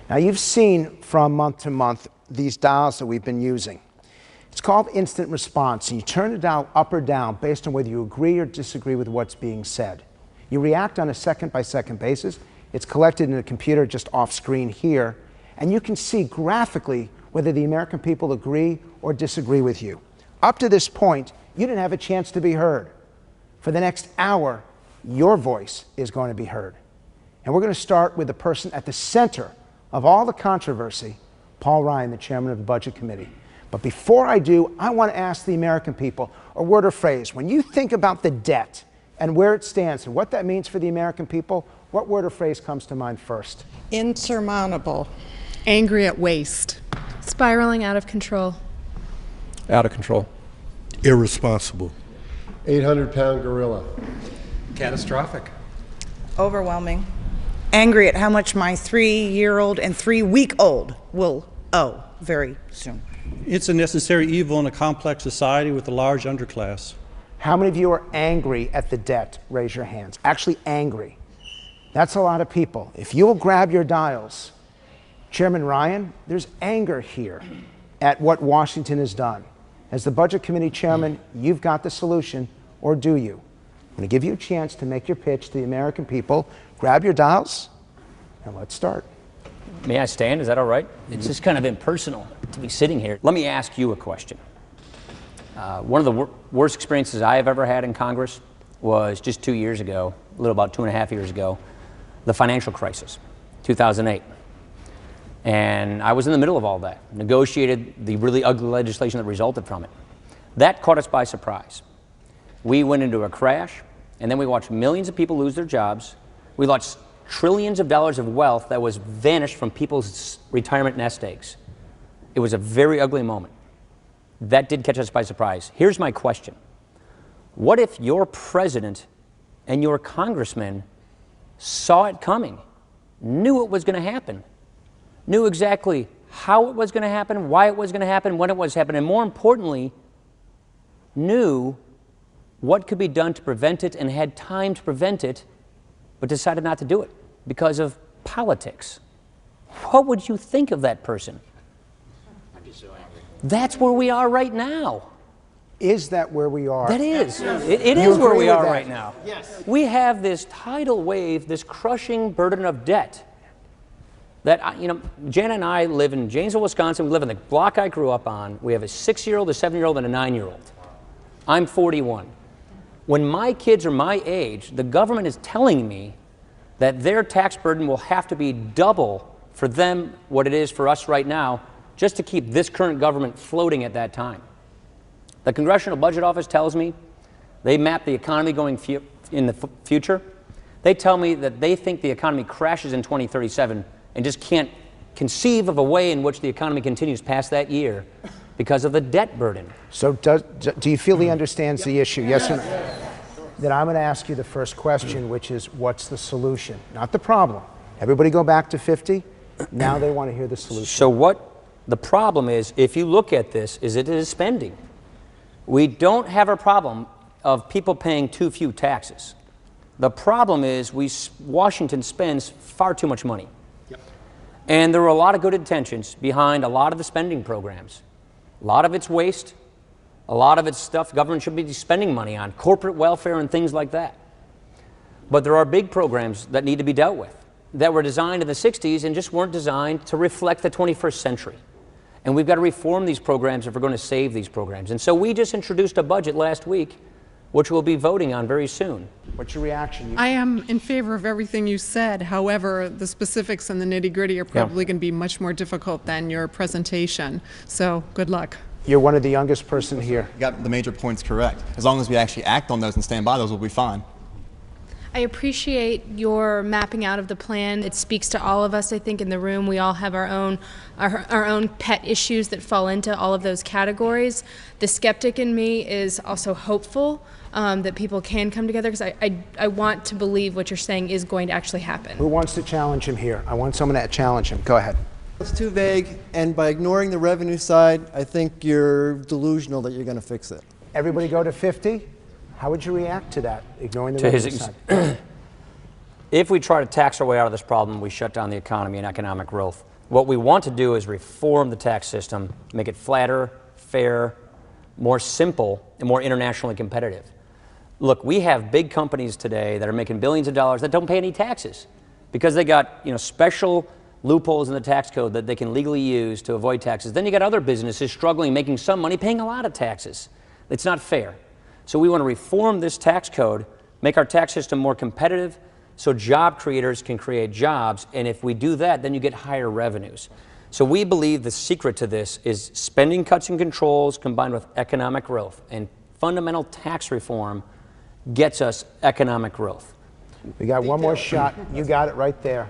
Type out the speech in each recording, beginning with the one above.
Now, you've seen from month to month these dials that we've been using. It's called instant response, and you turn the dial up or down based on whether you agree or disagree with what's being said. You react on a second-by-second basis. It's collected in a computer just off screen here, and you can see graphically whether the American people agree or disagree with you. Up to this point, you didn't have a chance to be heard. For the next hour, your voice is going to be heard. And we're going to start with the person at the center of all the controversy, Paul Ryan, the chairman of the Budget Committee. But before I do, I want to ask the American people a word or phrase. When you think about the debt and where it stands and what that means for the American people, what word or phrase comes to mind first? Insurmountable. Angry at waste. Spiraling out of control. Out of control. Irresponsible. 800-pound gorilla. Catastrophic. Overwhelming. Angry at how much my 3-year-old and 3-week-old will owe very soon. It's a necessary evil in a complex society with a large underclass. How many of you are angry at the debt? Raise your hands. Actually angry. That's a lot of people. If you will grab your dials, Chairman Ryan, there's anger here at what Washington has done. As the Budget Committee chairman, you've got the solution, or do you? I'm going to give you a chance to make your pitch to the American people. Grab your dials, and let's start. May I stand? Is that all right? It's just kind of impersonal to be sitting here. Let me ask you a question. One of the worst experiences I have ever had in Congress was just 2 years ago, a little about 2.5 years ago, the financial crisis, 2008. And I was in the middle of all that, negotiated the really ugly legislation that resulted from it. That caught us by surprise. We went into a crash, and then we watched millions of people lose their jobs. We watched trillions of dollars of wealth that was vanished from people's retirement nest eggs. It was a very ugly moment. That did catch us by surprise. Here's my question. What if your president and your congressman saw it coming, knew it was going to happen, knew exactly how it was going to happen, why it was going to happen, when it was happening, and more importantly, knew what could be done to prevent it and had time to prevent it, but decided not to do it because of politics? What would you think of that person? I'd be so angry. That's where we are right now. Is that where we are? That is. It is where we are right now. Yes. We have this tidal wave, this crushing burden of debt that, Jan and I live in Janesville, Wisconsin. We live in the block I grew up on. We have a 6-year-old, a 7-year-old, and a 9-year-old. I'm 41. When my kids are my age, the government is telling me that their tax burden will have to be double for them what it is for us right now, just to keep this current government floating at that time. The Congressional Budget Office tells me they map the economy going in the future. They tell me that they think the economy crashes in 2037 and just can't conceive of a way in which the economy continues past that year because of the debt burden. So do you feel he understands the issue? Yes or no? Then I'm going to ask you the first question, which is, what's the solution? Not the problem. Everybody go back to 50. Now they want to hear the solution. So what the problem is, if you look at this, is it is spending. We don't have a problem of people paying too few taxes. The problem is Washington spends far too much money. Yep. And there are a lot of good intentions behind a lot of the spending programs. A lot of it's waste. A lot of it's stuff government should be spending money on, corporate welfare and things like that. But there are big programs that need to be dealt with that were designed in the 60s and just weren't designed to reflect the 21st century. And we've got to reform these programs if we're going to save these programs. And so we just introduced a budget last week, which we'll be voting on very soon. What's your reaction? I am in favor of everything you said. However, the specifics and the nitty-gritty are probably going to be much more difficult than your presentation. So good luck. You're one of the youngest person here. You got the major points correct. As long as we actually act on those and stand by those, we'll be fine. I appreciate your mapping out of the plan. It speaks to all of us, I think, in the room. We all have our own pet issues that fall into all of those categories. The skeptic in me is also hopeful that people can come together, because I want to believe what you're saying is going to actually happen. Who wants to challenge him here? I want someone to challenge him. Go ahead. It's too vague, and by ignoring the revenue side, I think you're delusional that you're going to fix it. Everybody go to 50. How would you react to that, ignoring the revenue side? If we try to tax our way out of this problem, we shut down the economy and economic growth. What we want to do is reform the tax system, make it flatter, fair, more simple, and more internationally competitive. Look, we have big companies today that are making billions of dollars that don't pay any taxes because they got, special loopholes in the tax code that they can legally use to avoid taxes. Then you got other businesses struggling, making some money, paying a lot of taxes. It's not fair. So we want to reform this tax code, make our tax system more competitive so job creators can create jobs. And if we do that, then you get higher revenues. So we believe the secret to this is spending cuts and controls combined with economic growth. And fundamental tax reform gets us economic growth. We got one more shot. You got it right there.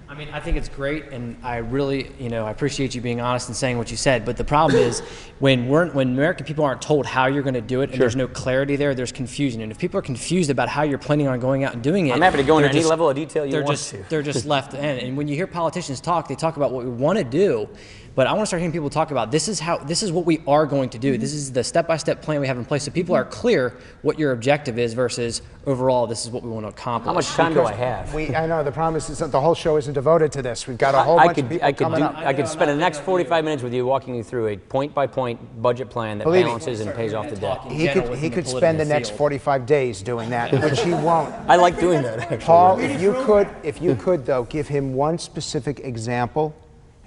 I mean, I think it's great, and I really, I appreciate you being honest and saying what you said. But the problem is, when American people aren't told how you're going to do it, and there's no clarity there, there's confusion. And if people are confused about how you're planning on going out and doing it, I'm happy to go into any level of detail you want to. They're just left in. And when you hear politicians talk, they talk about what we want to do. But I want to start hearing people talk about this is what we are going to do. This is the step-by-step plan we have in place, so people are clear what your objective is versus overall this is what we want to accomplish. How much time do I have? I know the problem is that the whole show isn't devoted to this. We've got a whole bunch of people coming up. I could spend the next 45 minutes with you walking you through a point-by-point budget plan that balances and pays off the debt. He could spend the next 45 days doing that, which he won't. I like doing that, actually. Paul, if you could though, give him one specific example,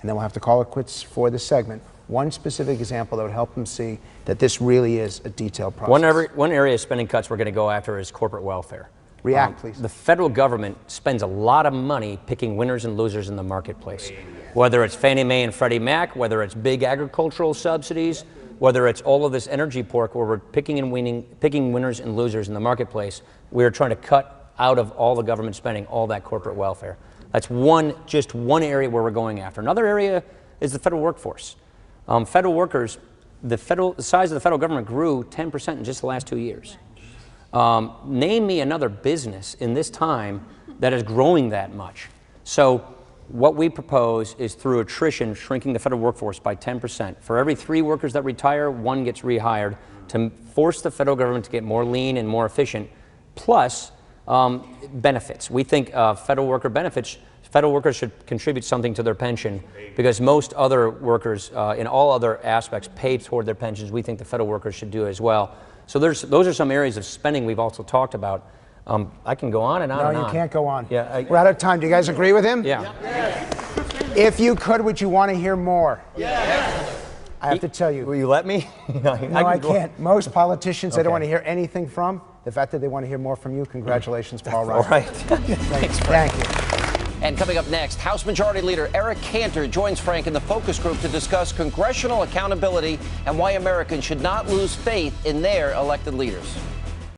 and then we'll have to call it quits for this segment. One specific example that would help him see that this really is a detailed process. One area of spending cuts we're going to go after is corporate welfare. React, please. The federal government spends a lot of money picking winners and losers in the marketplace. Whether it's Fannie Mae and Freddie Mac, whether it's big agricultural subsidies, whether it's all of this energy pork where we're picking winners and losers in the marketplace, we're trying to cut out of all the government spending all that corporate welfare. That's just one area where we're going after. Another area is the federal workforce. Federal workers, the size of the federal government grew 10% in just the last 2 years. Name me another business in this time that is growing that much. So what we propose is through attrition, shrinking the federal workforce by 10%. For every 3 workers that retire, 1 gets rehired to force the federal government to get more lean and more efficient, plus benefits. We think federal workers should contribute something to their pension because most other workers in all other aspects pay toward their pensions. We think the federal workers should do as well. So those are some areas of spending we've also talked about. I can go on and on and on. No, you can't go on. Yeah, we're out of time. Do you guys agree with him? Yeah. If you could, would you want to hear more? Yeah. I have to tell you. Will you let me? No, I can't. Most politicians, they don't want to hear anything from. The fact that they want to hear more from you, congratulations, Paul Ryan. All right. Thanks, Frank. Thank you. And coming up next, House Majority Leader Eric Cantor joins Frank in the focus group to discuss congressional accountability and why Americans should not lose faith in their elected leaders.